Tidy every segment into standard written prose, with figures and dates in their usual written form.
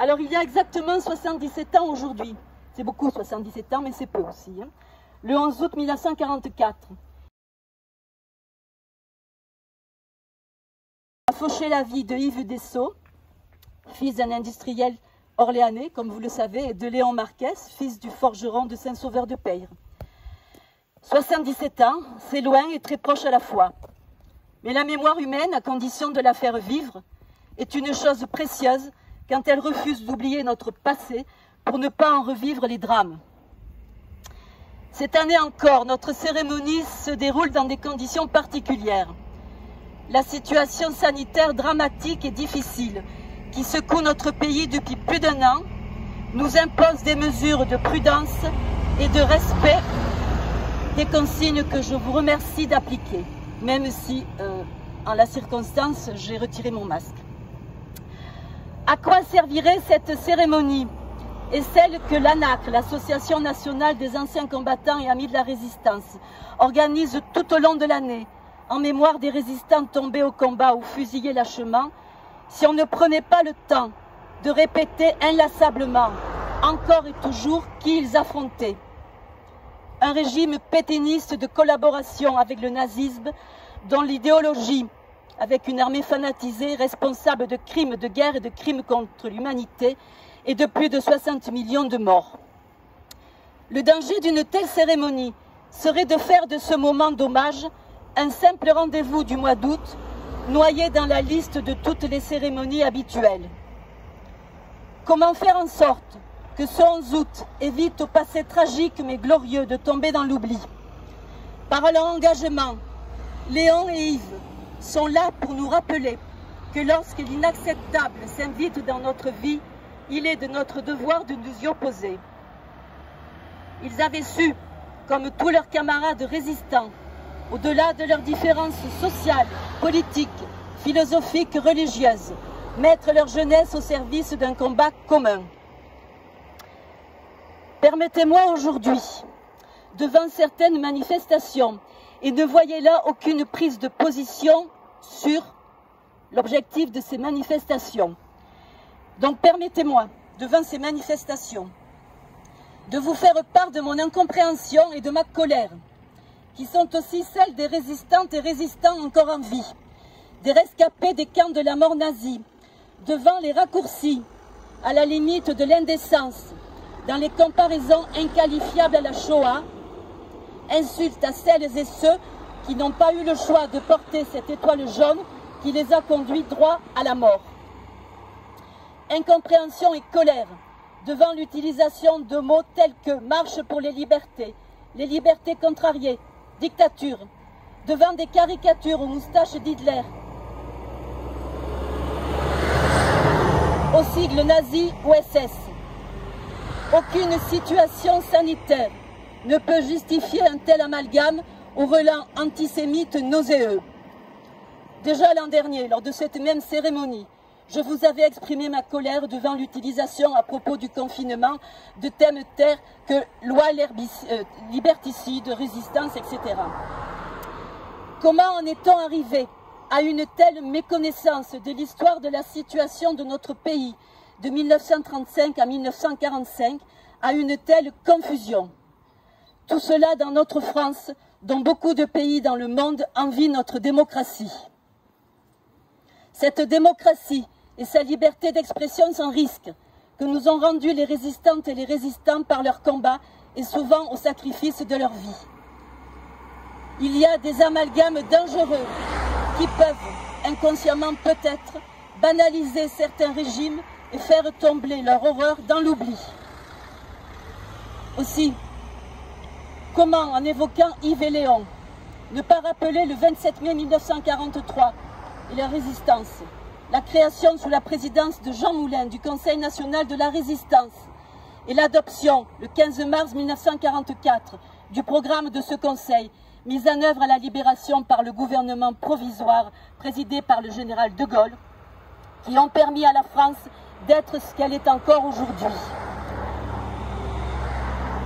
Alors il y a exactement 77 ans aujourd'hui, c'est beaucoup 77 ans mais c'est peu aussi, hein. Le 11 août 1944, a fauché la vie de Yves Dessau, fils d'un industriel orléanais, comme vous le savez, et de Léon Marquès, fils du forgeron de Saint-Sauveur-de-Peyre. 77 ans, c'est loin et très proche à la fois. Mais la mémoire humaine, à condition de la faire vivre, est une chose précieuse quand elle refuse d'oublier notre passé pour ne pas en revivre les drames. Cette année encore, notre cérémonie se déroule dans des conditions particulières. La situation sanitaire dramatique et difficile qui secoue notre pays depuis plus d'1 an nous impose des mesures de prudence et de respect, des consignes que je vous remercie d'appliquer, même si, en la circonstance, j'ai retiré mon masque. À quoi servirait cette cérémonie et celle que l'ANAC, l'Association nationale des anciens combattants et amis de la résistance, organise tout au long de l'année, en mémoire des résistants tombés au combat ou fusillés lâchement, si on ne prenait pas le temps de répéter inlassablement, encore et toujours, qui ils affrontaient. Un régime pétainiste de collaboration avec le nazisme, dont l'idéologie, avec une armée fanatisée, responsable de crimes de guerre et de crimes contre l'humanité, et de plus de 60 millions de morts. Le danger d'une telle cérémonie serait de faire de ce moment d'hommage un simple rendez-vous du mois d'août, noyé dans la liste de toutes les cérémonies habituelles. Comment faire en sorte que ce 11 août évite au passé tragique mais glorieux de tomber dans l'oubli? Par leur engagement, Léon et Yves sont là pour nous rappeler que lorsque l'inacceptable s'invite dans notre vie, il est de notre devoir de nous y opposer. Ils avaient su, comme tous leurs camarades résistants, au-delà de leurs différences sociales, politiques, philosophiques, religieuses, mettre leur jeunesse au service d'un combat commun. Permettez-moi aujourd'hui, devant certaines manifestations, et ne voyez là aucune prise de position sur l'objectif de ces manifestations. Donc permettez-moi, devant ces manifestations, de vous faire part de mon incompréhension et de ma colère, qui sont aussi celles des résistantes et résistants encore en vie, des rescapés des camps de la mort nazie, devant les raccourcis, à la limite de l'indécence, dans les comparaisons inqualifiables à la Shoah, insultes à celles et ceux qui n'ont pas eu le choix de porter cette étoile jaune qui les a conduits droit à la mort. Incompréhension et colère devant l'utilisation de mots tels que marche pour les libertés contrariées, dictature, devant des caricatures aux moustaches d'Hitler, aux sigles nazis ou SS. Aucune situation sanitaire ne peut justifier un tel amalgame au relent antisémite nauséeux. Déjà l'an dernier, lors de cette même cérémonie, je vous avais exprimé ma colère devant l'utilisation à propos du confinement de thèmes tels que loi liberticide, résistance, etc. Comment en est-on arrivé à une telle méconnaissance de l'histoire de la situation de notre pays de 1935 à 1945, à une telle confusion? Tout cela dans notre France, dont beaucoup de pays dans le monde envient notre démocratie. Cette démocratie et sa liberté d'expression sans risque que nous ont rendu les résistantes et les résistants par leur combat et souvent au sacrifice de leur vie. Il y a des amalgames dangereux qui peuvent, inconsciemment peut-être, banaliser certains régimes et faire tomber leur horreur dans l'oubli. Aussi, comment, en évoquant Yves et Léon, ne pas rappeler le 27 mai 1943 et la résistance, la création sous la présidence de Jean Moulin du Conseil national de la résistance et l'adoption, le 15 mars 1944, du programme de ce Conseil, mis en œuvre à la libération par le gouvernement provisoire présidé par le général de Gaulle, qui ont permis à la France d'être ce qu'elle est encore aujourd'hui.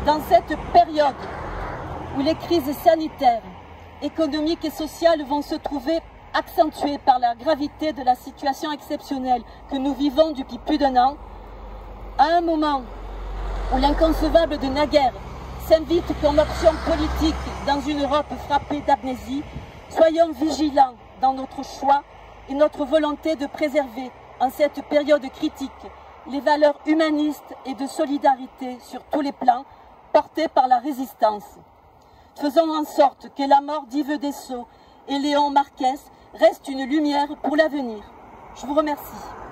Dans cette période où les crises sanitaires, économiques et sociales vont se trouver accentuées par la gravité de la situation exceptionnelle que nous vivons depuis plus d'1 an, À un moment où l'inconcevable de naguère s'invite comme option politique dans une Europe frappée d'amnésie, soyons vigilants dans notre choix et notre volonté de préserver, en cette période critique, les valeurs humanistes et de solidarité sur tous les plans portées par la résistance. Faisons en sorte que la mort d'Yves Dessau et Léon Marquès reste une lumière pour l'avenir. Je vous remercie.